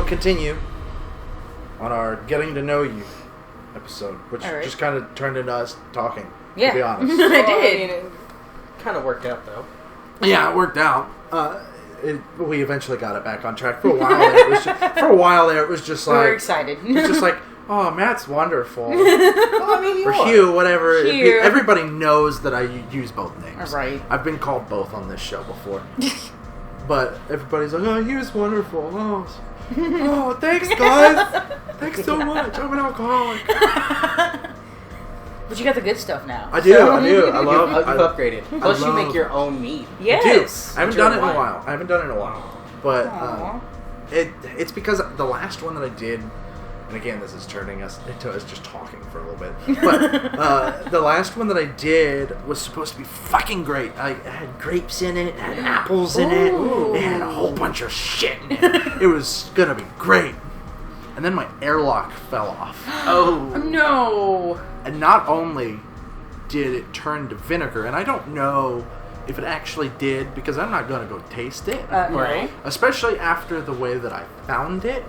continue on our getting to know you episode, which just kind of turned into us talking. Yeah. To be honest, I did. It kind of worked out though. Yeah, it worked out. We eventually got it back on track. For a while there, it was just like... We were excited. It was just like, oh, Matt's wonderful. Well, I mean, or Hugh, whatever. Hugh. Everybody knows that I use both names. Right. I've been called both on this show before. But everybody's like, oh, Hugh's wonderful. Oh, thanks, guys. Thanks so much. I'm an alcoholic. But you got the good stuff now. I do. I You've love... upgraded. Plus, you make your own meat. Yes. I haven't done it in a while. But it's because the last one that I did, and again, this is turning us into us just talking for a little bit. But the last one that I did was supposed to be fucking great. It had grapes in it, it had apples in it, it had a whole bunch of shit in it. It was gonna be great. And then my airlock fell off. Oh no! And not only did it turn to vinegar, and I don't know if it actually did, because I'm not going to go taste it. Right. Especially after the way that I found it.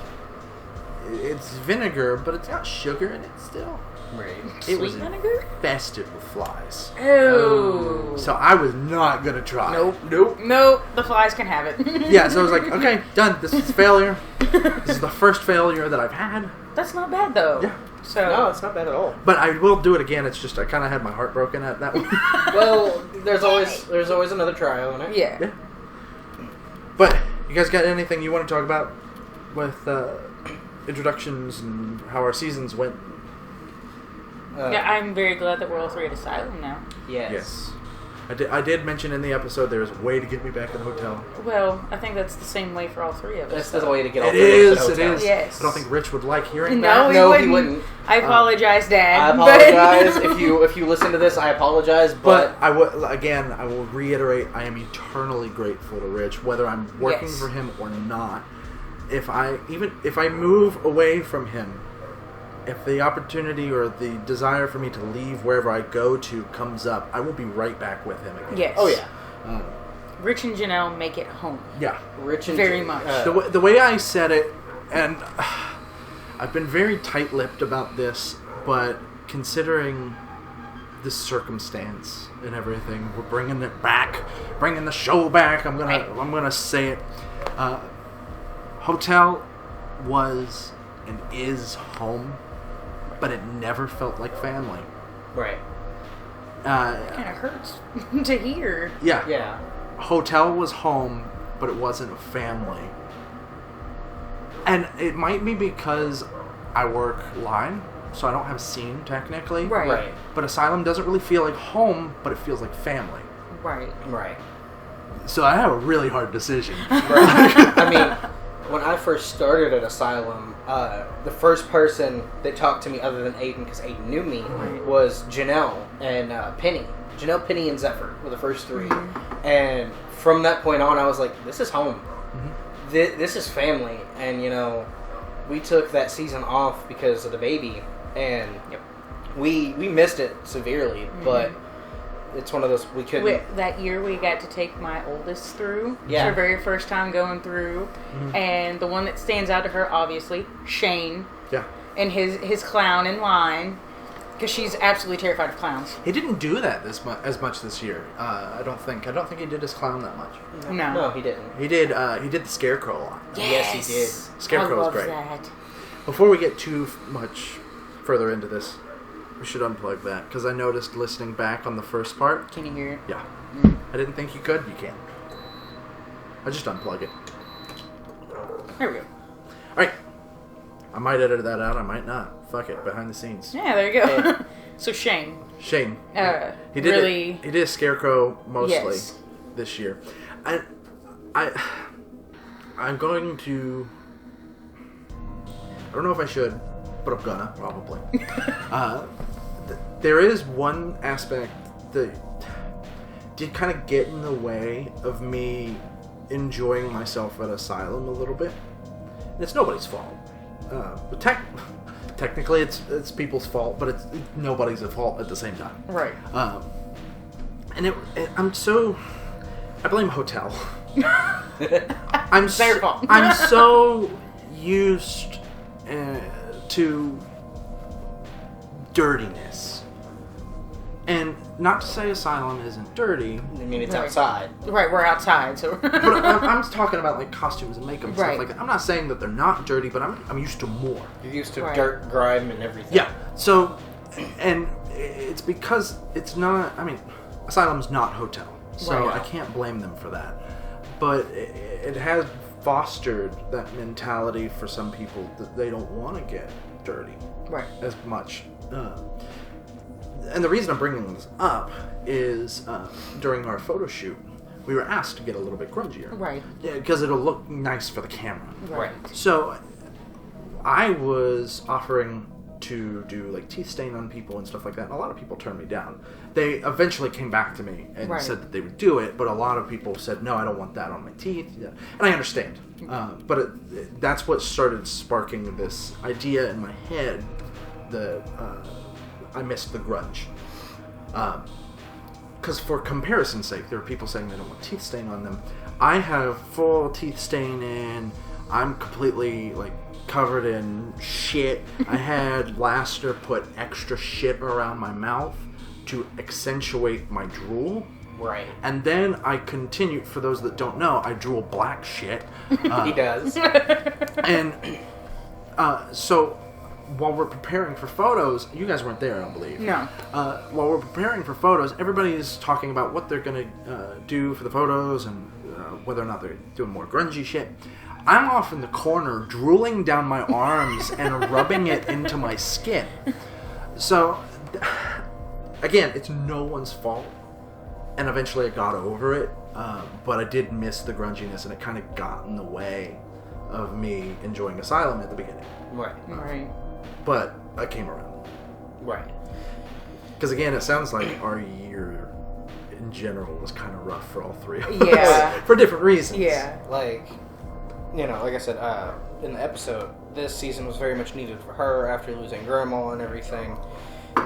It's vinegar, but it's got sugar in it still. Right. It was vinegar? infested with flies. Oh. So I was not going to try it. Nope. The flies can have it. Yeah, so I was like, okay, done. This is a failure. This is the first failure that I've had. That's not bad, though. Yeah. So No, it's not bad at all. But I will do it again. It's just I kind of had my heart broken at that one. Well, there's always another trial in it. Yeah. But you guys got anything you want to talk about with introductions and how our seasons went? Yeah, I'm very glad that we're all three at Asylum now. Yes. I did mention in the episode there's a way to get me back in the hotel. Well, I think that's the same way for all three of us. That's the way to get all It three of us is. to the hotel. Yes. I don't think Rich would like hearing No, that. he wouldn't. I apologize, Dad. I apologize if you listen to this. I apologize, But I will reiterate, I am eternally grateful to Rich, whether I'm working for him or not. If I move away from him, if the opportunity or the desire for me to leave wherever I go to comes up, I will be right back with him again. Yes. Oh yeah. Rich and Janelle make it home. Yeah. Rich and Very much. The way I said it, and I've been very tight-lipped about this, but considering the circumstance and everything, we're bringing it back, bringing the show back. I'm gonna say it. Hotel was and is home, but it never felt like family. Right. It kind of hurts to hear. Yeah. Yeah. Hotel was home, but it wasn't a family. And it might be because I work line, so I don't have a scene technically. Right. But Asylum doesn't really feel like home, but it feels like family. Right. Right. So I have a really hard decision. Right. I mean, when I first started at Asylum, the first person that talked to me other than Aiden, because Aiden knew me, was Janelle and Penny. Janelle, Penny, and Zephyr were the first three. Mm-hmm. And from that point on, I was like, this is home. Mm-hmm. This is family. And, we took that season off because of the baby. And we missed it severely. Mm-hmm. But it's one of those we couldn't... That year we got to take my oldest through. Yeah. It's her very first time going through. Mm-hmm. And the one that stands out to her, obviously, Shane. Yeah. And his clown in line. Because she's absolutely terrified of clowns. He didn't do that as much this year. I don't think he did his clown that much. No, he didn't. He did the Scarecrow a lot. Yes, he did. Scarecrow was great. That. Before we get too much further into this, we should unplug that, because I noticed listening back on the first part. Can you hear it? Yeah. I didn't think you could. You can. I just unplug it. There we go. Alright. I might edit that out, I might not. Fuck it, behind the scenes. Yeah, there you go. So Shane. He did really... He did Scarecrow mostly this year. I'm going to... I don't know if I should, but I'm gonna, probably. There is one aspect that did kind of get in the way of me enjoying myself at Asylum a little bit. And it's nobody's fault. But technically it's people's fault, but it's nobody's fault at the same time. Right. And I blame Hotel. Their fault. I'm so used to dirtiness. And not to say Asylum isn't dirty. I mean, it's outside. Right, we're outside, so... But I'm talking about, like, costumes and makeup and stuff Right. like that. I'm not saying that they're not dirty, but I'm used to more. You're used to Right. dirt, grime, and everything. Yeah. So, and it's because it's not... I mean, Asylum's not hotel. So Right. I can't blame them for that. But it has fostered that mentality for some people that they don't want to get dirty Right. as much. And the reason I'm bringing this up is during our photo shoot, we were asked to get a little bit grungier. Right. Yeah, because it'll look nice for the camera. Right. So I was offering to do like teeth stain on people and stuff like that, and a lot of people turned me down. They eventually came back to me and Right. said that they would do it, but a lot of people said, no, I don't want that on my teeth. Yeah. And I understand. But that's what started sparking this idea in my head that I missed the grunge. Because for comparison's sake, there are people saying they don't want teeth stain on them. I have full teeth stain in. I'm completely like covered in shit. I had Laster put extra shit around my mouth to accentuate my drool. Right. And then I continued, for those that don't know, I drool black shit. He does. And so while we're preparing for photos, you guys weren't there, I don't believe. No. While we're preparing for photos, everybody is talking about what they're going to do for the photos and whether or not they're doing more grungy shit. I'm off in the corner drooling down my arms and rubbing it into my skin. So, again, it's no one's fault. And eventually I got over it, but I did miss the grunginess, and it kind of got in the way of me enjoying Asylum at the beginning. Right. Right. But I came around. Right. Because again, it sounds like our year in general was kind of rough for all three of Yeah. us. For different reasons. Yeah. Like, you know, like I said, in the episode, this season was very much needed for her after losing Grandma and everything.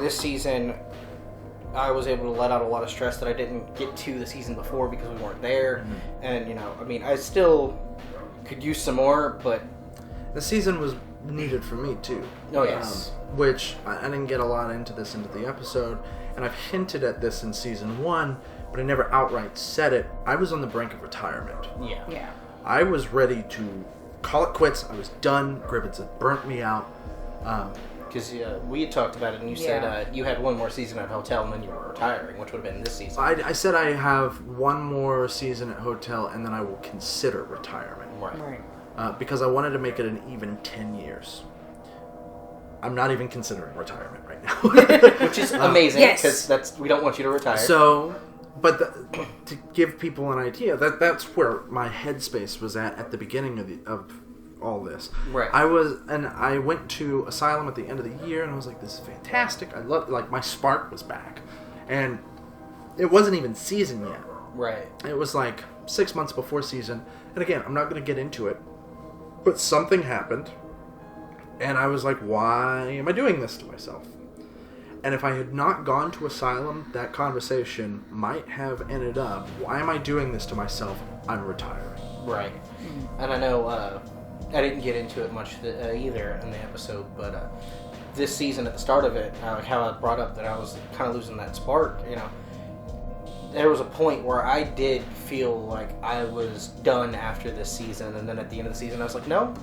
This season, I was able to let out a lot of stress that I didn't get to the season before because we weren't there. Mm-hmm. And, you know, I mean, I still could use some more, but... The season was needed for me too. Oh, yes. Which, I didn't get a lot into the episode, and I've hinted at this in season 1, but I never outright said it. I was on the brink of retirement. Yeah. Yeah. I was ready to call it quits. I was done. Gribbons had burnt me out. Because we had talked about it, and you said you had one more season at Hotel, and then you were retiring, which would have been this season. I said I have one more season at Hotel, and then I will consider retirement. Right. Because I wanted to make it an even 10 years. I'm not even considering retirement right now. Which is amazing, Yes. because we don't want you to retire. So, but to give people an idea, that's where my headspace was at the beginning of all this. Right. I went to Asylum at the end of the year, and I was like, this is fantastic. I love, like, my spark was back. And it wasn't even season yet. Right. It was like 6 months before season. And again, I'm not going to get into it, but something happened, and I was like, why am I doing this to myself? And if I had not gone to Asylum, that conversation might have ended up, why am I doing this to myself? I'm retiring. Right. And I know I didn't get into it much either in the episode, but this season at the start of it, how I brought up that I was kind of losing that spark, you know, there was a point where I did feel like I was done after this season, and then at the end of the season I was like, no,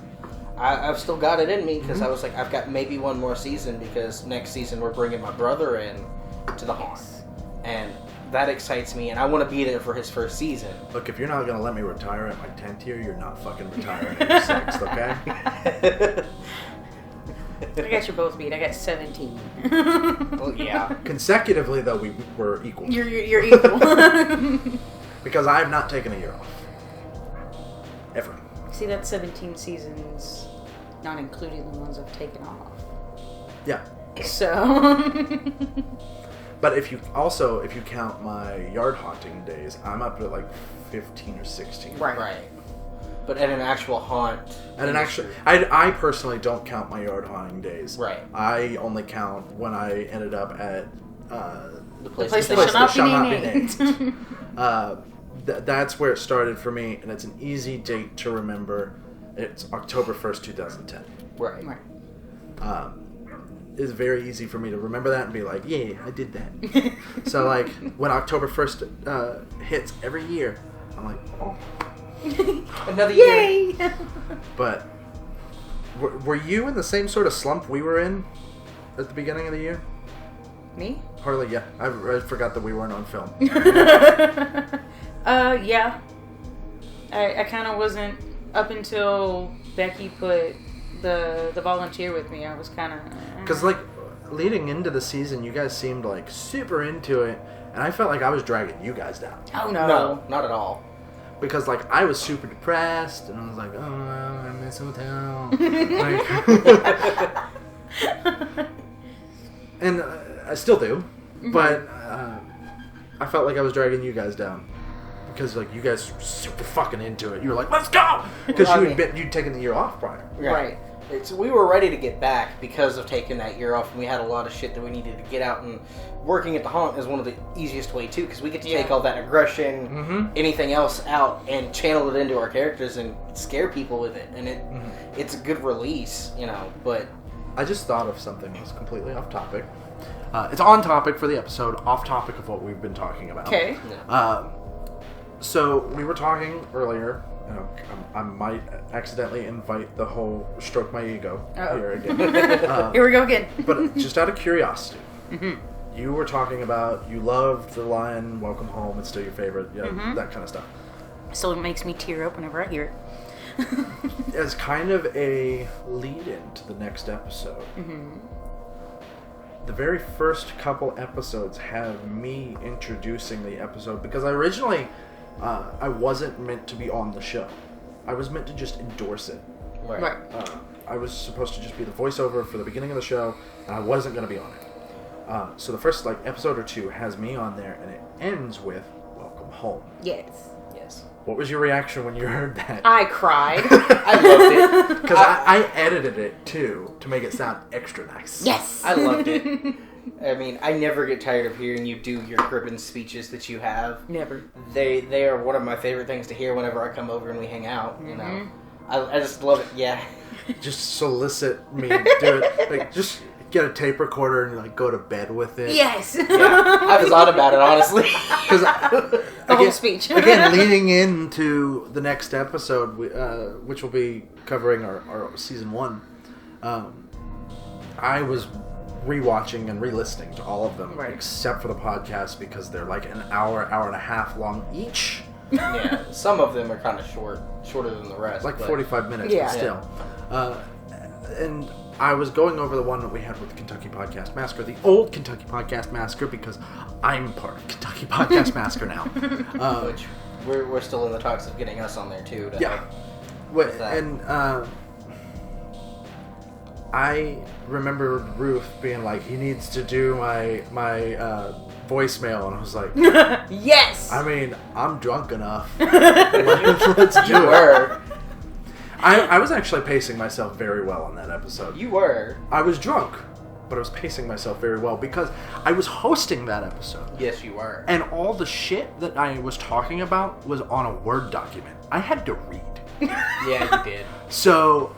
I've still got it in me, because I was like, I've got maybe one more season, because next season we're bringing my brother in to the haunt, and that excites me, and I want to be there for his first season. Look, if you're not going to let me retire at my 10th year, you're not fucking retiring at your 6th, okay? I guess you're both beat. I got 17. Well, yeah. Consecutively, though, we were equal. You're equal. Because I have not taken a year off. Ever. See, that's 17 seasons, not including the ones I've taken off. Yeah. So... But if you count my yard haunting days, I'm up at like 15 or 16. Right. But at an actual haunt... I personally don't count my yard haunting days. Right. I only count when I ended up at The place that shall not be named. That's where it started for me, and it's an easy date to remember. it's October 1st, 2010. Right. It's very easy for me to remember that and be like, yeah, I did that. So, like, when October 1st hits every year, I'm like, oh. Another year. Yay! But, were you in the same sort of slump we were in at the beginning of the year? Me? Harley, yeah. I forgot that we weren't on film. Yeah. I kind of wasn't, up until Becky put the volunteer with me, I was kind of... Because, like, leading into the season, you guys seemed, like, super into it, and I felt like I was dragging you guys down. Oh, no. No, not at all. Because, like, I was super depressed, and I was like, oh, I miss hotel. Like, and I still do, but I felt like I was dragging you guys down. Because, like, you guys were super fucking into it. You were like, let's go! Because you'd taken the year off prior. Right. We were ready to get back because of taking that year off, and we had a lot of shit that we needed to get out, and working at the haunt is one of the easiest way too, because we get to take all that aggression, anything else out, and channel it into our characters and scare people with it, and it's a good release, you know. But I just thought of something that's completely off topic. It's on topic for the episode, off topic of what we've been talking about. Okay. So we were talking earlier. I might accidentally invite the whole stroke my ego here again. Here we go again. But just out of curiosity, you were talking about you loved The Lion, Welcome Home, it's still your favorite, that kind of stuff. So it makes me tear up whenever I hear it. As kind of a lead-in to the next episode, the very first couple episodes have me introducing the episode, because I originally... I wasn't meant to be on the show. I was meant to just endorse it. Right. I was supposed to just be the voiceover for the beginning of the show, and I wasn't going to be on it. So the first episode or two has me on there, and it ends with Welcome Home. Yes. What was your reaction when you heard that? I cried. I loved it. Because I edited it, too, to make it sound extra nice. Yes. I loved it. I mean, I never get tired of hearing you do your Cribbin speeches that you have. Never. They are one of my favorite things to hear whenever I come over and we hang out, you know. I just love it, yeah. Just solicit me to do it. Like, just get a tape recorder and, like, go to bed with it. Yes. Yeah, I haven't thought about it, honestly. Because the whole speech. Again, leading into the next episode, which will be covering our season 1, I was rewatching and re-listening to all of them, except for the podcast, because they're like an hour and a half long each. Yeah, some of them are kind of shorter than the rest. Like 45 minutes, but still. And I was going over the one that we had with the Kentucky Podcast Massacre, the old Kentucky Podcast Massacre, because I'm part of Kentucky Podcast Massacre now. Which we're still in the talks of getting us on there too. And I remember Ruth being like, he needs to do my voicemail, and I was like, yes! I mean, I'm drunk enough. Let's do it. I was actually pacing myself very well on that episode. You were. I was drunk, but I was pacing myself very well because I was hosting that episode. Yes, you were. And all the shit that I was talking about was on a Word document. I had to read. Yeah, you did. So,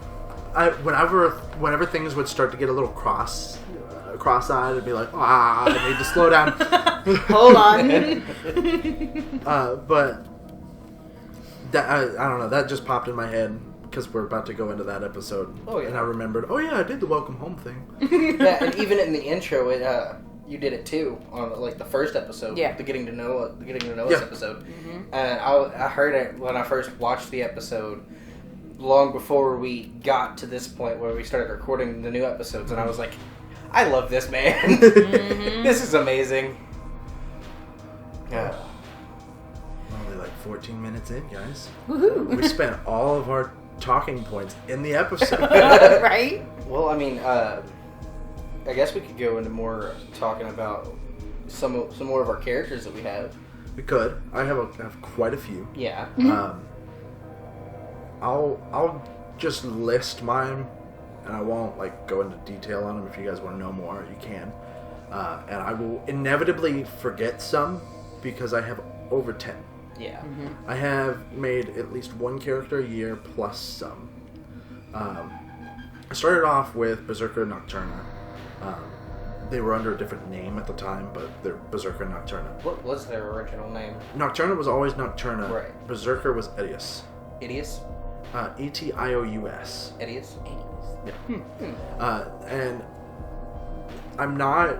whenever things would start to get a little cross-eyed, I'd be like, I need to slow down. Hold on. But that, I don't know, that just popped in my head because we're about to go into that episode. Oh, yeah. And I remembered, I did the Welcome Home thing. Yeah, and even in the intro, you did it too on like the first episode, the Getting to Know Us episode. Mm-hmm. And I heard it when I first watched the episode, long before we got to this point where we started recording the new episodes, and I was like, I love this, man. This is amazing. Yeah. Only like 14 minutes in, guys. Woohoo! We spent all of our talking points in the episode. Right? Well, I mean, I guess we could go into more talking about some more of our characters that we have. We could. I have quite a few. Yeah. I'll just list mine, and I won't like go into detail on them. If you guys want to know more, you can. And I will inevitably forget some because I have over 10. Yeah. I have made at least one character a year plus some. I started off with Berserker Nocturna. They were under a different name at the time, but they're Berserker Nocturna. What was their original name? Nocturna was always Nocturna. Right. Berserker was Edius. Edius? Etious. Edius? Yeah. And I'm not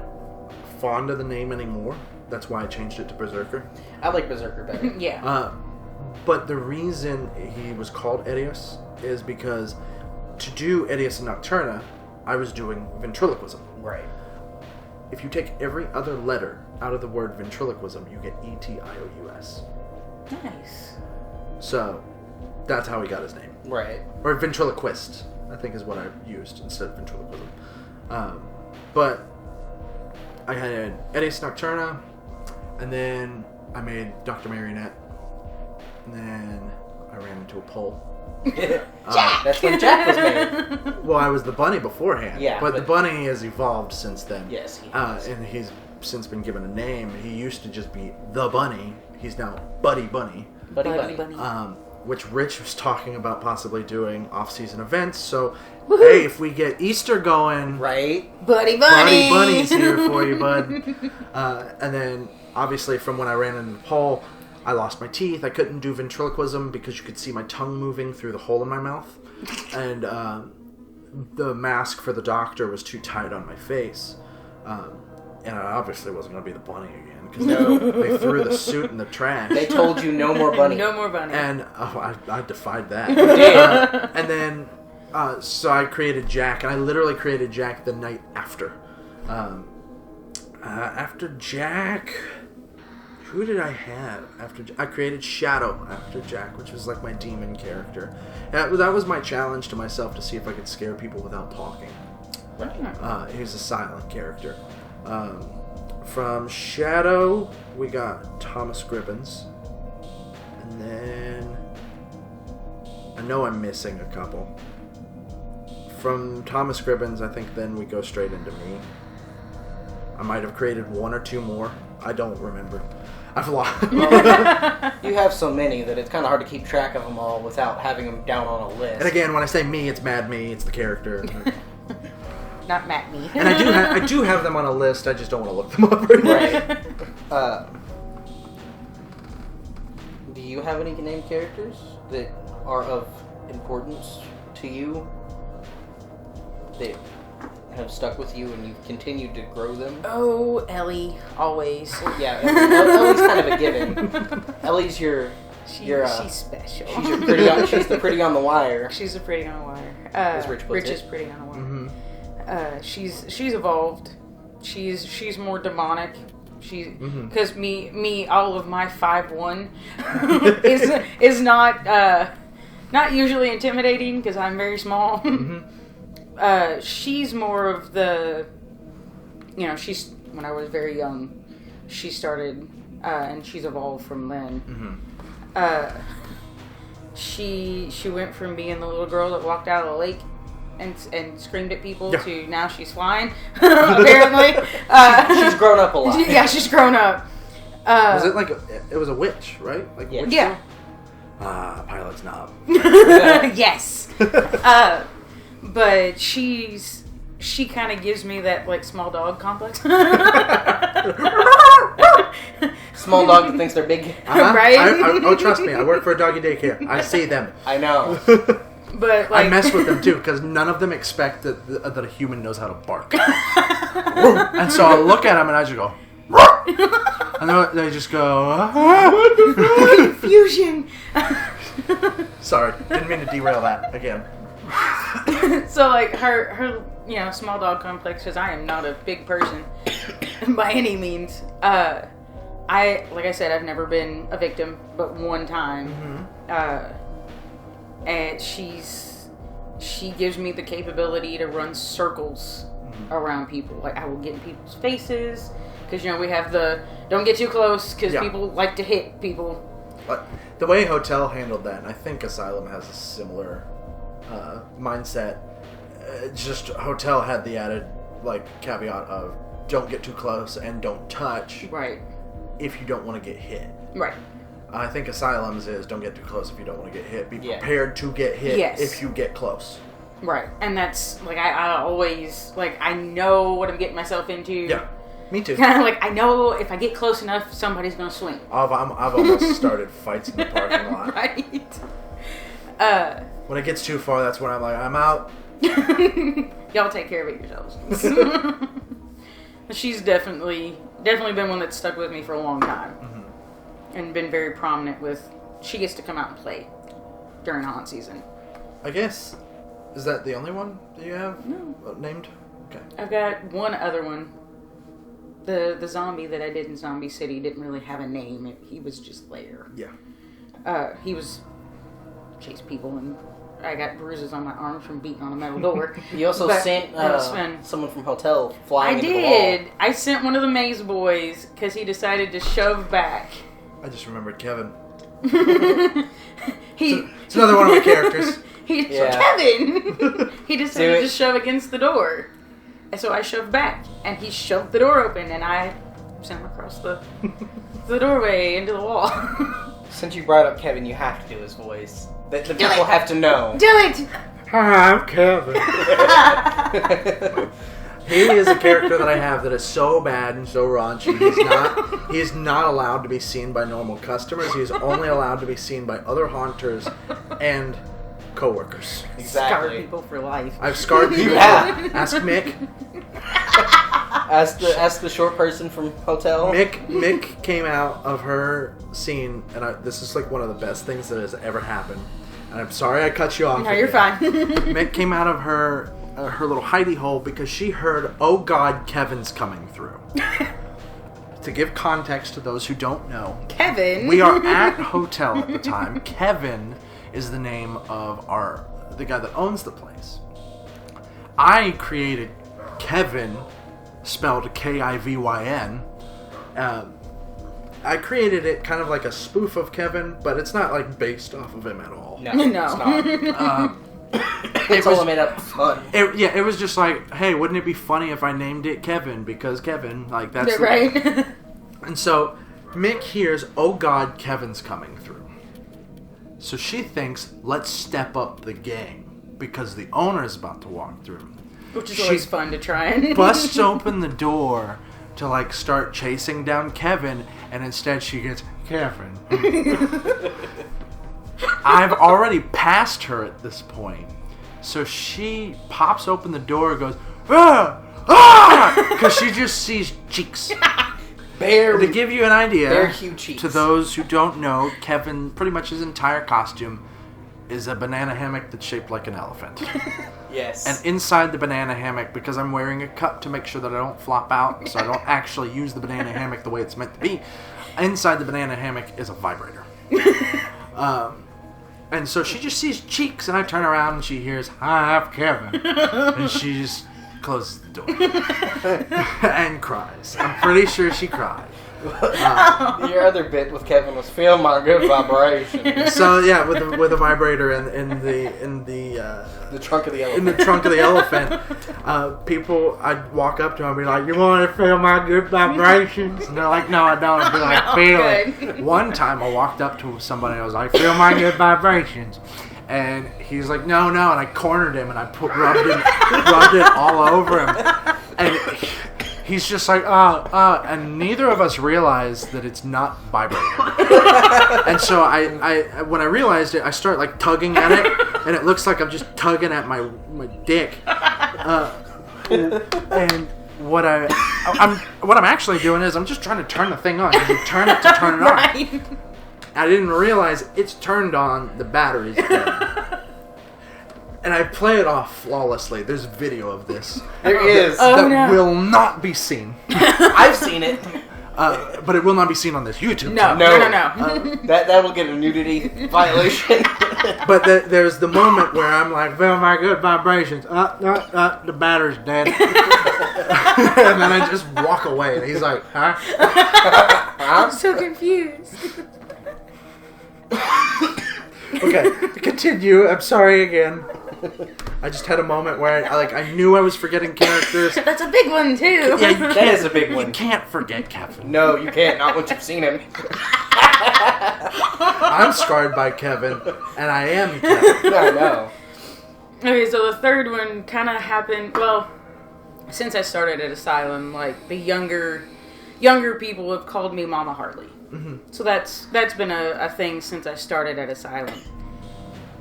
fond of the name anymore. That's why I changed it to Berserker. I like Berserker better. Yeah. But the reason he was called Edius is because to do Edius Nocturna, I was doing ventriloquism. Right. If you take every other letter out of the word ventriloquism, you get Etious. Nice. So, that's how he got his name. Right. Or ventriloquist, I think is what I used instead of ventriloquism. But I had Edius Nocturna, and then I made Dr. Marionette, and then I ran into a pole. Jack! That's when Jack was made. Well, I was the bunny beforehand. Yeah, but the bunny has evolved since then. Yes, he has. And he's since been given a name. He used to just be the bunny. He's now Buddy Bunny. Buddy. Which Rich was talking about possibly doing off-season events. So, hey, if we get Easter going... Right. Buddy Buddy Bunny's here for you, bud. And then, obviously, from when I ran into the pole, I lost my teeth. I couldn't do ventriloquism because you could see my tongue moving through the hole in my mouth. And the mask for the doctor was too tight on my face. And I obviously wasn't going to be the bunny again. Because they threw the suit in the trash. They told you no more bunny. No more bunny. And I defied that. You did. And then, so I created Jack. And I literally created Jack the night after. After Jack... Who did I have after? I created Shadow after Jack, which was like my demon character. That was my challenge to myself to see if I could scare people without talking. He was a silent character. From Shadow, we got Thomas Gribbins, and then I know I'm missing a couple. From Thomas Gribbins, I think then we go straight into me. I might have created one or two more. I don't remember. I've lost. You have so many that it's kind of hard to keep track of them all without having them down on a list. And again, when I say me, it's Mad Me. It's the character. Not Matt Me. And I do have them on a list. I just don't want to look them up right now. Do you have any named characters that are of importance to you that have stuck with you and you've continued to grow them? Oh, Ellie, always. Yeah, Ellie's kind of a given. Ellie's she's special. She's the pretty on the wire. She's the pretty on the wire. As Rich puts Rich it. is pretty on the wire. Mm-hmm. She's evolved. She's more demonic. Because me, all of my 5'1" is not usually intimidating because I'm very small. Mm-hmm. She's more of the, she's, when I was very young, she started, and she's evolved from then. Mm-hmm. She went from being the little girl that walked out of the lake and screamed at people to now she's flying, apparently. She's grown up a lot. Yeah, she's grown up. Was it like it was a witch, right? Like yeah. witch Yeah. Pilot's knob. Yes. But she kind of gives me that like small dog complex. Small dog that thinks they're big. Right? Oh, trust me, I work for a doggy daycare. I see them. I know. But like, I mess with them too because none of them expect that a human knows how to bark. And so I look at them and I just go, and they just go, confusion. Sorry, didn't mean to derail that again. So like her small dog complex, because I am not a big person by any means. Like I said, I've never been a victim, but one time. Mm-hmm. And she gives me the capability to run circles around people. Like I will get in people's faces because we have the don't get too close because people like to hit people. But the way Hotel handled that, and I think Asylum has a similar mindset. Just Hotel had the added caveat of don't get too close and don't touch. Right. If you don't want to get hit. Right. I think Asylum's is don't get too close if you don't want to get hit. Be prepared to get hit if you get close. Right. And that's, like, I always, like, I know what I'm getting myself into. Yeah. Me too. Kind of like, I know if I get close enough, somebody's going to swing. I've almost started fights in the parking lot. Right. When it gets too far, that's when I'm like, I'm out. Y'all take care of it yourselves. She's definitely been one that's stuck with me for a long time. Mm-hmm. And been very prominent with, she gets to come out and play during haunt season. I guess, is that the only one that you have named? Okay. I've got one other one. The zombie that I did in Zombie City didn't really have a name. He was just there. Yeah. He was chase people, and I got bruises on my arms from beating on a metal door. You also sent someone from Hotel flying into the wall. I did. I sent one of the maze boys because he decided to shove back. I just remembered Kevin. It's another one of my characters. Kevin! He decided to shove against the door. And so I shoved back, and he shoved the door open, and I sent him across the doorway into the wall. Since you brought up Kevin, you have to do his voice. The people have to know. Do it! Hi, I'm Kevin. He is a character that I have that is so bad and so raunchy. He is not allowed to be seen by normal customers. He is only allowed to be seen by other haunters and co-workers. Exactly. Scarred people for life. I've scarred people. Yeah. Ask Mick. Ask the short person from Hotel. Mick came out of her scene, and this is like one of the best things that has ever happened. And I'm sorry I cut you off. No, you're fine. Mick came out of her little hidey hole because she heard, "Oh God, Kevin's coming through." To give context to those who don't know, Kevin. We are at Hotel at the time. Kevin is the name of the guy that owns the place. I created Kevin, spelled Kivyn. I created it kind of like a spoof of Kevin, but it's not like based off of him at all. No. It's not. It's all made up fun. It was just like, hey, wouldn't it be funny if I named it Kevin? Because Kevin, like, that's... Right. And so, Mick hears, "Oh God, Kevin's coming through." So she thinks, let's step up the game, because the owner is about to walk through. Which is always fun to try and... busts open the door to, like, start chasing down Kevin, and instead she gets, "Kevin." I've already passed her at this point. So she pops open the door and goes, "Ah! Ah!" Because she just sees cheeks. To give you an idea, bare huge cheeks. To those who don't know, Kevin, pretty much his entire costume is a banana hammock that's shaped like an elephant. Yes. And inside the banana hammock, because I'm wearing a cup to make sure that I don't flop out, so I don't actually use the banana hammock the way it's meant to be, inside the banana hammock is a vibrator. And so she just sees cheeks, and I turn around and she hears, "Hi, I'm Kevin." And she just closes the door and cries. I'm pretty sure she cried. Your other bit with Kevin was "Feel my good vibration." So yeah, with a vibrator in the trunk of the elephant. In the trunk of the elephant, people, I'd walk up to them and be like, "You want to feel my good vibrations?" And they're like, "No, I don't." I'd be like, "Feel it." One time, I walked up to somebody and I was like, "Feel my good vibrations." And he's like, "No, no," and I cornered him and I rubbed it all over him, and he's just like, and neither of us realize that it's not vibrating. And so I when I realized it, I start like tugging at it, and it looks like I'm just tugging at my dick. And what I'm actually doing is I'm just trying to turn the thing on. You turn it to turn it on. Right. I didn't realize it's turned on. The battery's dead. And I play it off flawlessly. There's video of this. There is. That will not be seen. I've seen it. But it will not be seen on this YouTube No, channel. no. That will get a nudity violation. But there's the moment where I'm like, "Feel my good vibrations." The battery's dead. And then I just walk away. And he's like, "Huh?" I'm so confused. Okay, continue. I'm sorry again. I just had a moment where I knew I was forgetting characters. That's a big one too. Yeah, that is a big one. You can't forget Kevin. No, you can't. Not once you've seen him. I'm scarred by Kevin, and I am Kevin. I know. Okay, so the third one kind of happened, well, since I started at Asylum, like, the younger people have called me Mama Harley. Mm-hmm. So that's been a thing since I started at Asylum.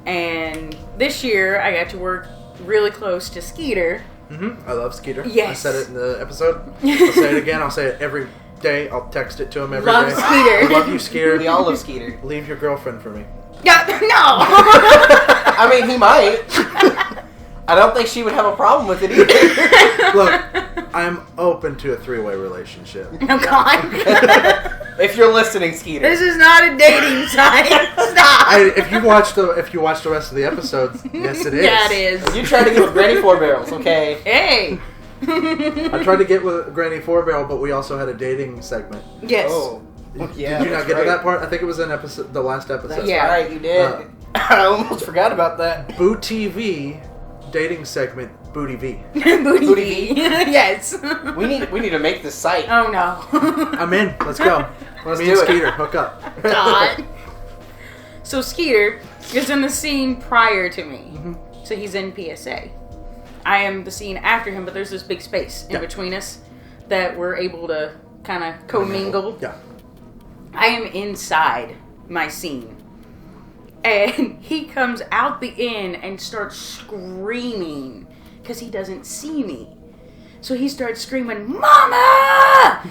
And this year, I got to work really close to Skeeter. Mm-hmm. I love Skeeter. Yes. I said it in the episode. I'll say it again. I'll say it every day. I'll text it to him every day. Love Skeeter. I love you, Skeeter. We all love Skeeter. Leave your girlfriend for me. Yeah, no! I mean, he might. I don't think she would have a problem with it either. Look, I'm open to a 3-way relationship. Oh, God. If you're listening, Skeeter. This is not a dating site. Stop. If you watch the rest of the episodes, yes, it is. Yeah, it is. You tried to get with Granny Four Barrels, okay? Hey. I tried to get with Granny Four Barrel, but we also had a dating segment. Yes. Oh. Yeah, did you not get to that part? I think it was in the last episode. That's Yeah. right, you did. I almost forgot about that. BooTv dating segment, BooTv. BooTv. Yes. We need to make this site. Oh, no. I'm in. Let's go. Let's Me do and it. Skeeter, hook up. God. So Skeeter is in the scene prior to me. Mm-hmm. So he's in PSA. I am the scene after him, but there's this big space in Yeah. between us that we're able to kind of commingle. Yeah. I am inside my scene. And he comes out the inn and starts screaming because he doesn't see me. So he starts screaming, "Mama!"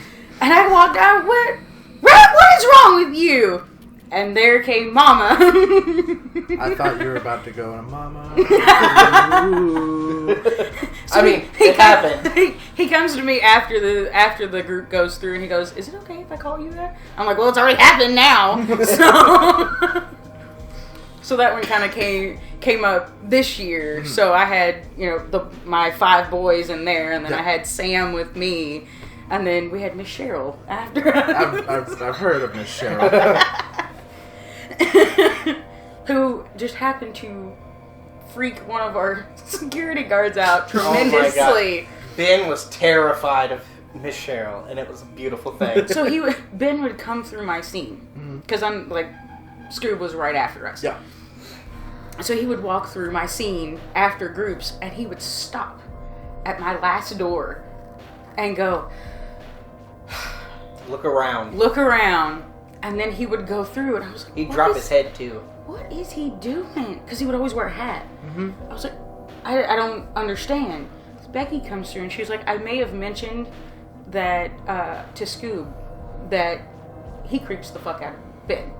And I walked out, what is wrong with you? And there came Mama. I thought you were about to go, Mama. So I mean, it happened. He comes to me after the group goes through and he goes, "Is it okay if I call you that?" I'm like, "Well, it's already happened now." So that one kind of came up this year. Mm-hmm. So I had, my 5 boys in there, and then I had Sam with me, and then we had Miss Cheryl after. I've heard of Miss Cheryl. Who just happened to freak one of our security guards out tremendously. Oh my God. Ben was terrified of Miss Cheryl, and it was a beautiful thing. So Ben would come through my scene, because I'm like, Scoob was right after us. Yeah. So he would walk through my scene after groups, and he would stop at my last door and go, Look around. and then he would go through, and I was like, He'd drop his head, too. What is he doing? Because he would always wear a hat. Mm-hmm. I was like, I don't understand. Becky comes through, and she's like, I may have mentioned that to Scoob that he creeps the fuck out of Ben.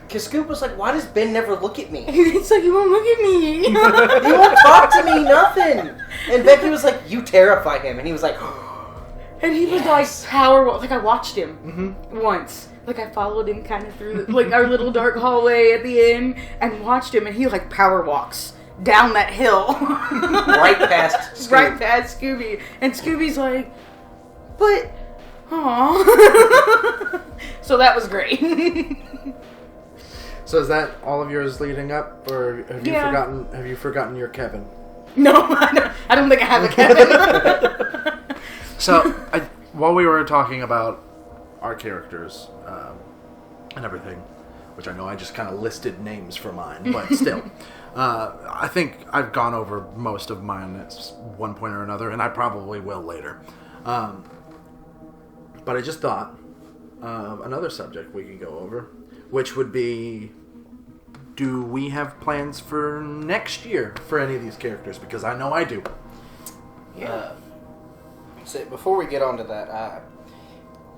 Because Scoop was like, why does Ben never look at me? It's like, he won't look at me. He won't talk to me, nothing. And Becky was like, you terrify him. And he was like, And he was like power walk. Like I watched him once. Like I followed him kind of through like our little dark hallway at the end and watched him, and he like power walks down that hill. right past Scoob. Right past Scooby. And Scooby's like, but, aw. So that was great. So is that all of yours leading up, or have you forgotten? Have you forgotten your Kevin? No, I don't think I have a Kevin. So while we were talking about our characters and everything, which I know I just kind of listed names for mine, but still, I think I've gone over most of mine at one point or another, and I probably will later. But I just thought of another subject we could go over, which would be, do we have plans for next year for any of these characters? Because I know I do. Yeah. So before we get on to that,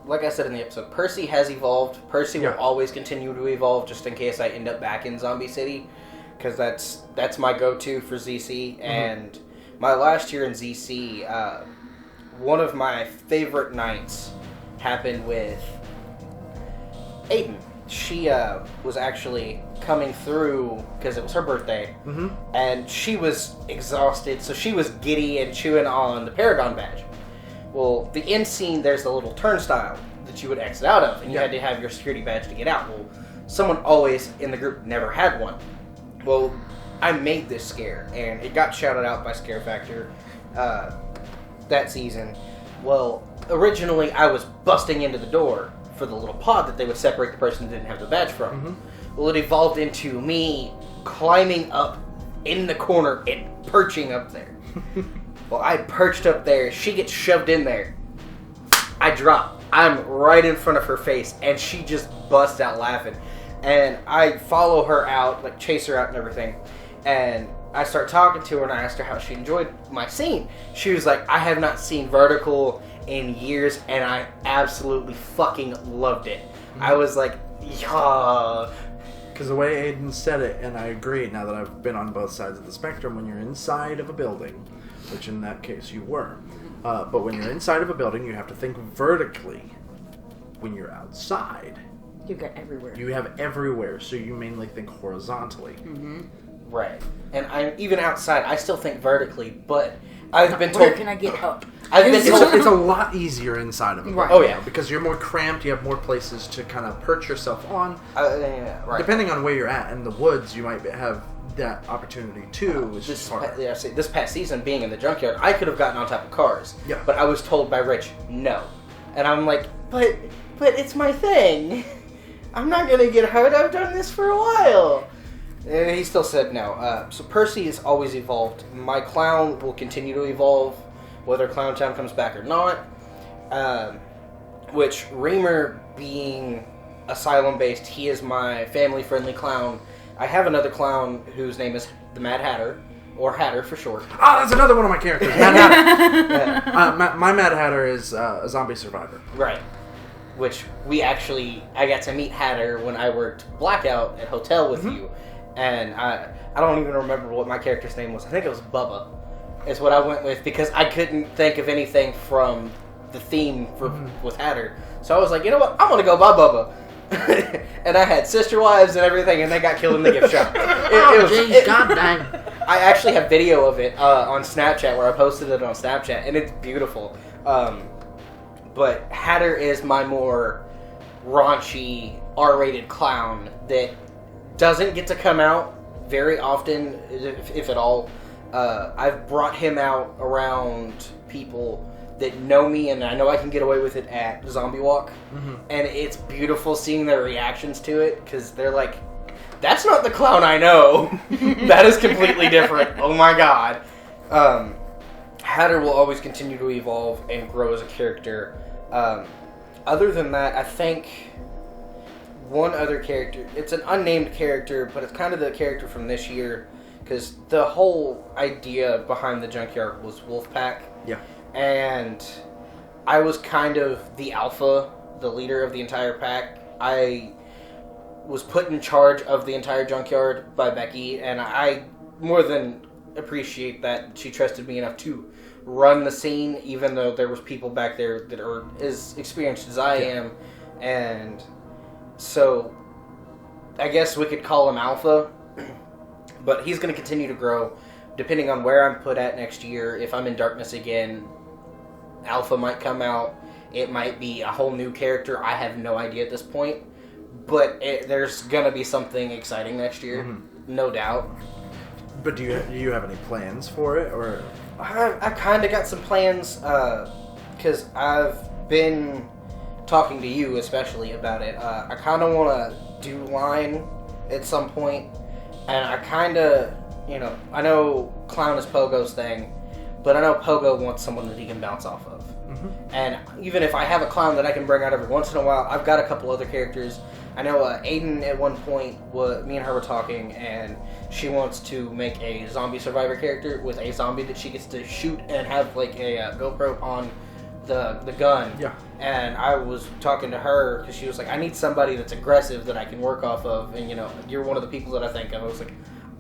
like I said in the episode, Percy has evolved. Percy will always continue to evolve, just in case I end up back in Zombie City, because that's my go-to for ZC. And my last year in ZC, one of my favorite nights happened with Aiden. She was actually coming through because it was her birthday, and she was exhausted, so she was giddy and chewing on the Paragon badge. Well, the end scene, there's the little turnstile that you would exit out of, and you had to have your security badge to get out. Well, someone always in the group never had one. Well, I made this scare, and it got shouted out by Scare Factor that season. Well, originally I was busting into the door for the little pod that they would separate the person that didn't have the badge from. Well, it evolved into me climbing up in the corner and perching up there. Well, I perched up there. She gets shoved in there. I drop. I'm right in front of her face, and she just busts out laughing. And I follow her out, like chase her out and everything. And I start talking to her, and I asked her how she enjoyed my scene. She was like, I have not seen Vertical in years, and I absolutely fucking loved it. I was like, yeah. Because the way Aiden said it, and I agree now that I've been on both sides of the spectrum, when you're inside of a building, which in that case you were, but when you're inside of a building, you have to think vertically. When you're outside, you got everywhere. You have everywhere, so you mainly think horizontally. Mm-hmm. Right. And I'm even outside, I still think vertically, but I've been told... Where can I get up? I've been told it's a lot easier inside of it. Right. Oh, yeah. Because you're more cramped, you have more places to kind of perch yourself on. Yeah, right. Depending on where you're at. In the woods, you might have that opportunity too. This past season, being in the junkyard, I could have gotten on top of cars. Yeah. But I was told by Rich, no. And I'm like, but it's my thing. I'm not going to get hurt. I've done this for a while. And he still said no. So Percy has always evolved. My clown will continue to evolve, whether Clown Town comes back or not. Which, Reamer being asylum-based, he is my family-friendly clown. I have another clown whose name is the Mad Hatter, or Hatter for short. Oh, that's another one of my characters, Mad Hatter. My Mad Hatter is a zombie survivor. Right. Which I got to meet Hatter when I worked Blackout at Hotel with you. And I don't even remember what my character's name was. I think it was Bubba. Is what I went with because I couldn't think of anything from the theme with Hatter. So I was like, you know what? I'm going to go by Bubba. And I had sister wives and everything, and they got killed in the gift shop. Goddamn. I actually have video of it on Snapchat where I posted it on Snapchat, and it's beautiful. But Hatter is my more raunchy, R-rated clown that doesn't get to come out very often, if at all. I've brought him out around people that know me, and I know I can get away with it at Zombie Walk. And it's beautiful seeing their reactions to it, because they're like, that's not the clown I know. That is completely different. Oh my god. Hatter will always continue to evolve and grow as a character. Other than that, I think one other character, it's an unnamed character, but it's kind of the character from this year, because the whole idea behind the junkyard was Wolfpack. Yeah. And I was kind of the alpha, the leader of the entire pack. I was put in charge of the entire junkyard by Becky, and I more than appreciate that she trusted me enough to run the scene, even though there was people back there that are as experienced as I am. And so I guess we could call him Alpha, but he's going to continue to grow depending on where I'm put at next year. If I'm in Darkness again, Alpha might come out. It might be a whole new character. I have no idea at this point, but there's going to be something exciting next year, no doubt. But do you have any plans for it, or? I kind of got some plans, because I've been talking to you especially about it. I kind of want to do line at some point, and I kind of, I know Clown is Pogo's thing, but I know Pogo wants someone that he can bounce off of. And even if I have a clown that I can bring out every once in a while, I've got a couple other characters. I know Aiden at one point, me and her were talking, and she wants to make a zombie survivor character with a zombie that she gets to shoot and have like a GoPro on the gun. Yeah. And I was talking to her because she was like, I need somebody that's aggressive that I can work off of, and you're one of the people that I think of. I was like,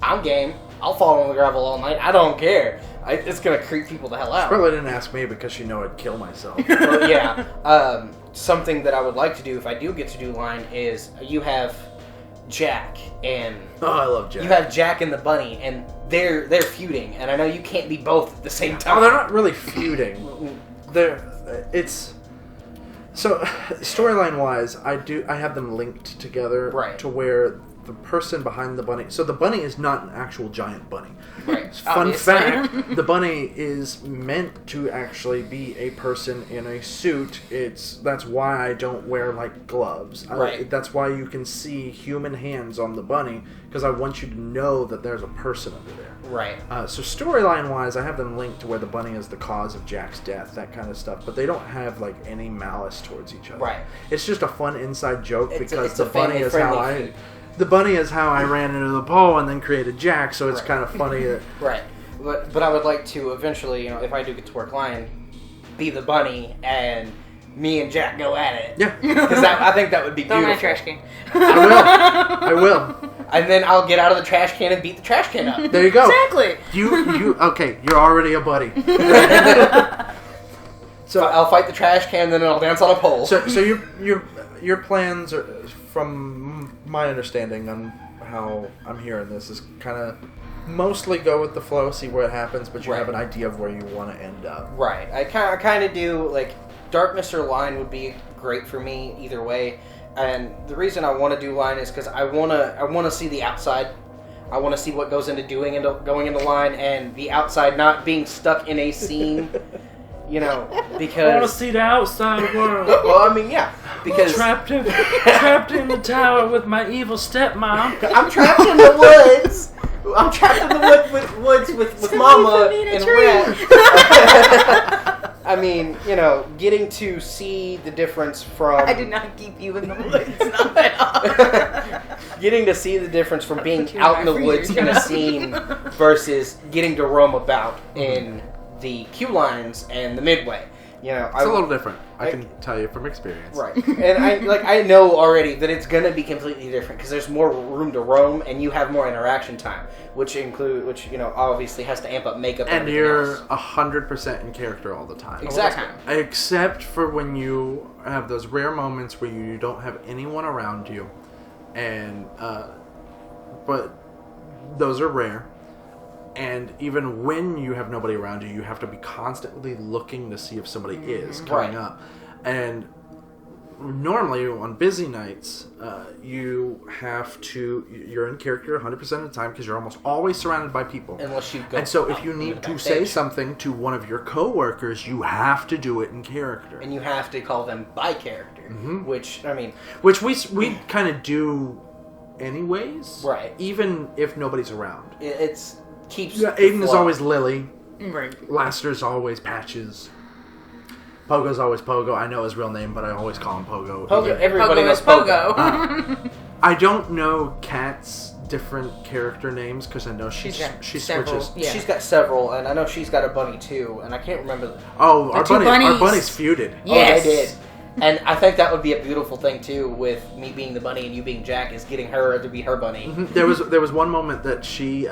I'm game. I'll fall on the gravel all night. I don't care. It's gonna creep people the hell out. She probably didn't ask me because she know I'd kill myself. Well, yeah. Something that I would like to do if I do get to do line is you have Jack and I love Jack. You have Jack and the bunny, and they're feuding, and I know you can't be both at the same time. Oh, they're not really feuding. So storyline wise, I have them linked together right. to where the person behind the bunny. So the bunny is not an actual giant bunny. Right. Fun fact: the bunny is meant to actually be a person in a suit. That's why I don't wear like gloves. Right. That's why you can see human hands on the bunny, because I want you to know that there's a person under there. Right. So storyline-wise, I have them linked to where the bunny is the cause of Jack's death, that kind of stuff. But they don't have like any malice towards each other. Right. It's just a fun inside joke because it's the bunny is how the bunny is how I ran into the pole and then created Jack. So it's kind of funny that right. But I would like to eventually, if I do get to work line, be the bunny and me and Jack go at it. Yeah. Because I think that would be beautiful. Throw my trash can. I will. And then I'll get out of the trash can and beat the trash can up. There you go. Exactly. Okay, you're already a buddy. So I'll fight the trash can, then I'll dance on a pole. So your plans are, from my understanding on how I'm hearing this, is kind of mostly go with the flow, see where it happens, but you have an idea of where you want to end up. Right. I kind of do, like, darkness or line would be great for me either way. And the reason I want to do line is because I want to see the outside. I want to see what goes into going into line, and the outside not being stuck in a scene. Because I want to see the outside world. Well, I mean, yeah, because trapped in the tower with my evil stepmom. I'm trapped in the woods. I'm trapped in the woods with Mama and Rat. I mean, getting to see the difference from... I did not keep you in the woods, not at all. Getting to see the difference from being out in the woods in a scene versus getting to roam about in the queue lines and the midway. It's a little different. I can tell you from experience. Right. And I know already that it's going to be completely different because there's more room to roam and you have more interaction time, which obviously has to amp up makeup and you're 100% in character all the time. Exactly. Except for when you have those rare moments where you don't have anyone around you, and but those are rare. And even when you have nobody around you, you have to be constantly looking to see if somebody is coming up. And normally on busy nights, you're in character 100% of the time because you're almost always surrounded by people. Unless you go. And so if you need to say something to one of your coworkers, you have to do it in character. And you have to call them by character, which we kind of do anyways. Right. Even if nobody's around. It's keeps. Yeah, Aiden is always Lily. Right. Laster's always Patches. Pogo's always Pogo. I know his real name, but I always call him Pogo. Everybody Pogo knows is Pogo. I don't know Kat's different character names because I know she switches. Yeah. She's got several, and I know she's got a bunny too, and I can't remember. Our bunnies feuded. Yes. Oh, they did. And I think that would be a beautiful thing too, with me being the bunny and you being Jack, is getting her to be her bunny. Mm-hmm. There was one moment that she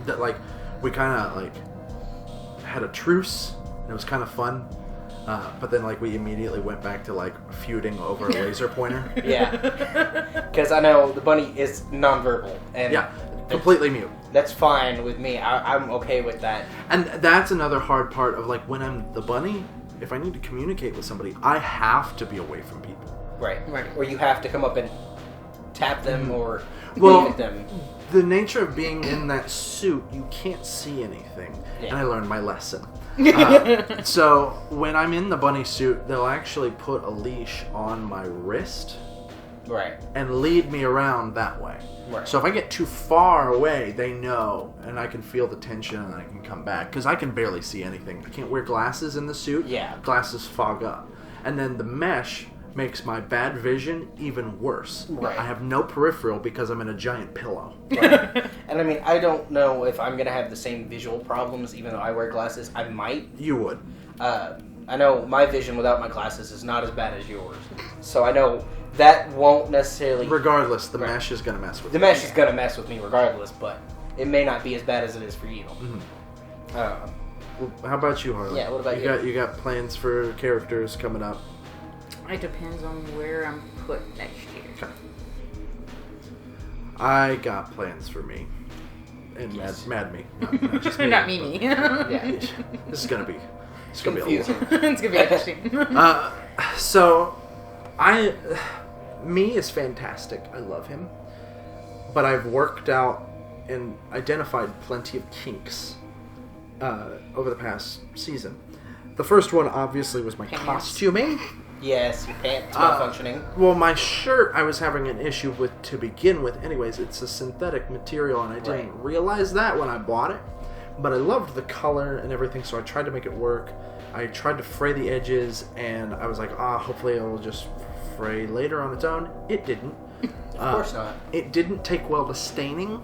that like we kind of like had a truce. And it was kind of fun. But then, like, we immediately went back to, like, feuding over a laser pointer. Yeah. Because I know the bunny is nonverbal. And yeah, completely mute. That's fine with me. I'm okay with that. And that's another hard part of, like, when I'm the bunny, if I need to communicate with somebody, I have to be away from people. Right. Or you have to come up and tap them or at them. The nature of being in that suit, you can't see anything. Yeah. And I learned my lesson. So when I'm in the bunny suit, they'll actually put a leash on my wrist, right, and lead me around that way. Right. So if I get too far away, they know, and I can feel the tension, and I can come back because I can barely see anything. I can't wear glasses in the suit. Yeah, glasses fog up, and then the mesh makes my bad vision even worse. Right. I have no peripheral because I'm in a giant pillow. Right. And I mean, I don't know if I'm going to have the same visual problems even though I wear glasses. I might. You would. I know my vision without my glasses is not as bad as yours. So I know that won't necessarily... Regardless, the mesh is going to mess with me. The mesh is going to mess with me regardless, but it may not be as bad as it is for you. Mm-hmm. Well, how about you, Harley? Yeah, what about you? You got plans for characters coming up? It depends on where I'm put next year. Okay. I got plans for me. And mad me. Not just me. Not me. Yeah. This is gonna be confusing. It's gonna be interesting. So me is fantastic. I love him. but I've worked out and identified plenty of kinks over the past season. The first one, obviously, was my costuming. Yes, your pants malfunctioning. Well, my shirt I was having an issue with to begin with. Anyways, it's a synthetic material, and I didn't realize that when I bought it. But I loved the color and everything, so I tried to make it work. I tried to fray the edges, and I was like, hopefully it will just fray later on its own. It didn't. Of course not. It didn't take well to staining,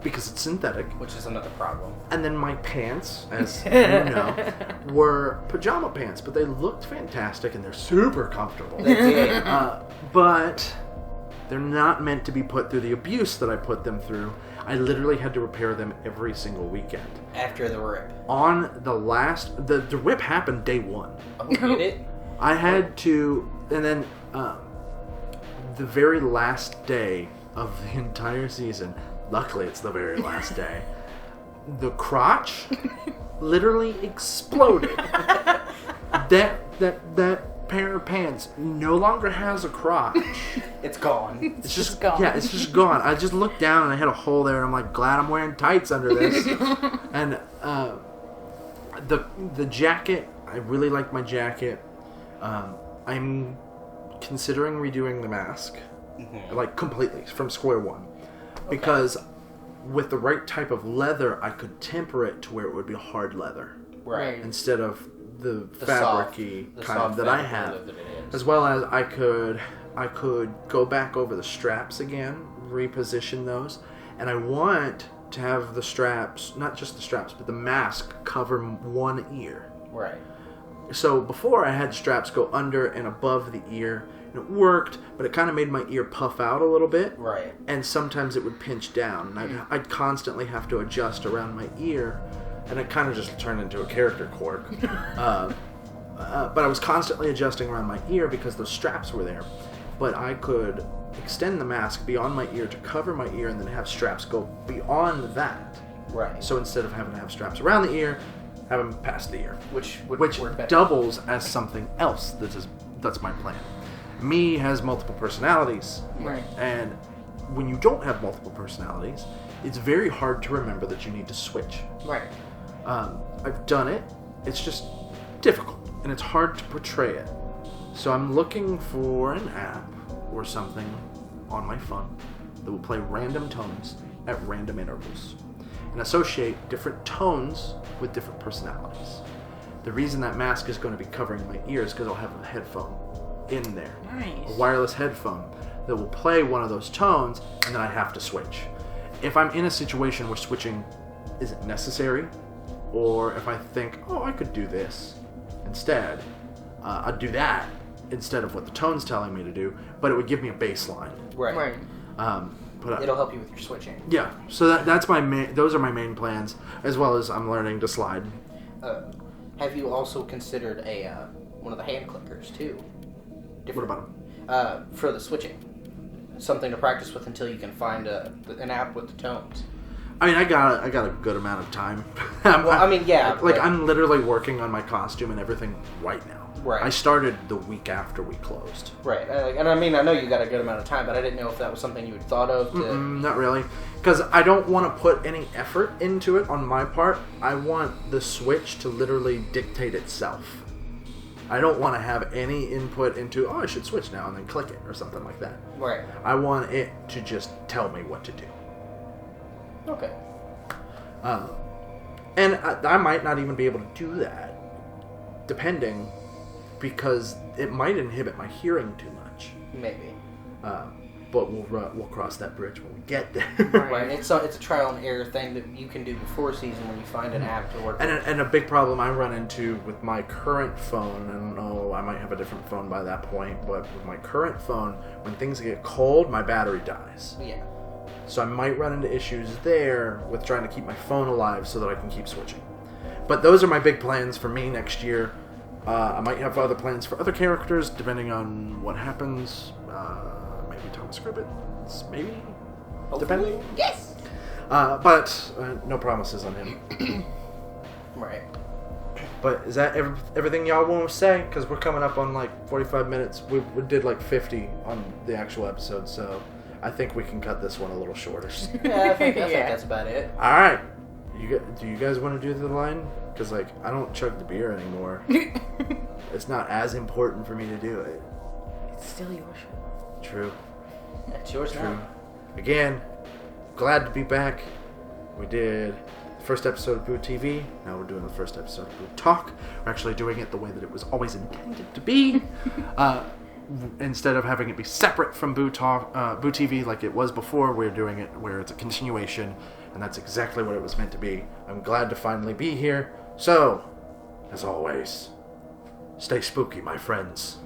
because it's synthetic. Which is another problem. And then my pants, as you know, were pajama pants, but they looked fantastic, and they're super comfortable. They did. But they're not meant to be put through the abuse that I put them through. I literally had to repair them every single weekend. After the rip. On the last... The rip happened day one. Oh, did it? I had to... And then the very last day of the entire season, luckily it's the very last day, the crotch literally exploded. That pair of pants no longer has a crotch. It's gone. It's just gone. Yeah, it's just gone. I just looked down and I had a hole there, and I'm like, glad I'm wearing tights under this. And the jacket, I really like my jacket. I'm considering redoing the mask, like completely from square one, because with the right type of leather, I could temper it to where it would be hard leather, Right. instead of the fabric-y the kind soft that I fabric have. that it is. As well as I could go back over the straps again, reposition those, and I want to have the straps, not just the straps, but the mask cover one ear. Right. So before I had straps go under and above the ear, and it worked, but it kind of made my ear puff out a little bit. Right. And sometimes it would pinch down, and I'd constantly have to adjust around my ear, and it kind of just turned into a character quirk. But I was constantly adjusting around my ear because those straps were there. But I could extend the mask beyond my ear to cover my ear, and then have straps go beyond that. Right. So instead of having to have straps around the ear, have them past the ear. Which would Which work better. doubles as something else. That's my plan. Me has multiple personalities. Right. And when you don't have multiple personalities, it's very hard to remember that you need to switch. Right. I've done it. It's just difficult, and it's hard to portray it. So I'm looking for an app or something on my phone that will play random tones at random intervals and associate different tones with different personalities. The reason that mask is going to be covering my ears is because I'll have a headphone in there. Nice. A wireless headphone that will play one of those tones, and then I have to switch. If I'm in a situation where switching isn't necessary, or if I think, I could do this instead, I'd do that instead of what the tone's telling me to do, but it would give me a baseline. Right. Right. But It'll help you with your switching. yeah, so that's my those are my main plans, as well as I'm learning to slide. Have you also considered one of the hand clickers too? What about them? For the switching, something to practice with until you can find an app with the tones. I mean, I got a good amount of time. I'm literally working on my costume and everything right now. Right. I started the week after we closed. Right. And I mean, I know you got a good amount of time, but I didn't know if that was something you had thought of. Not really. Because I don't want to put any effort into it on my part. I want the Switch to literally dictate itself. I don't want to have any input into, I should switch now, and then click it, or something like that. Right. I want it to just tell me what to do. Okay. And I might not even be able to do that, depending, because it might inhibit my hearing too much. Maybe. But we'll cross that bridge when we get there. Right. It's a trial and error thing that you can do before season when you find an app to work with. And a big problem I run into with my current phone, I don't know, I might have a different phone by that point, but with my current phone, when things get cold, my battery dies. Yeah. So I might run into issues there with trying to keep my phone alive so that I can keep switching. But those are my big plans for me next year. I might have other plans for other characters, depending on what happens. Maybe Thomas Gribbins, maybe? Hopefully. Depending. Yes! But no promises on him. Right. But is that everything y'all want to say? Because we're coming up on like 45 minutes. We did like 50 on the actual episode, so I think we can cut this one a little shorter. Yeah, I think that's about it. All right. Do you guys want to do the line? Because, like, I don't chug the beer anymore. It's not as important for me to do it. It's still your show. True. That's yours now. Again, glad to be back. We did the first episode of BooTv. Now we're doing the first episode of BooTalk. We're actually doing it the way that it was always intended to be. Instead of having it be separate from BooTv like it was before, we're doing it where it's a continuation, and that's exactly what it was meant to be. I'm glad to finally be here. So, as always, stay spooky, my friends.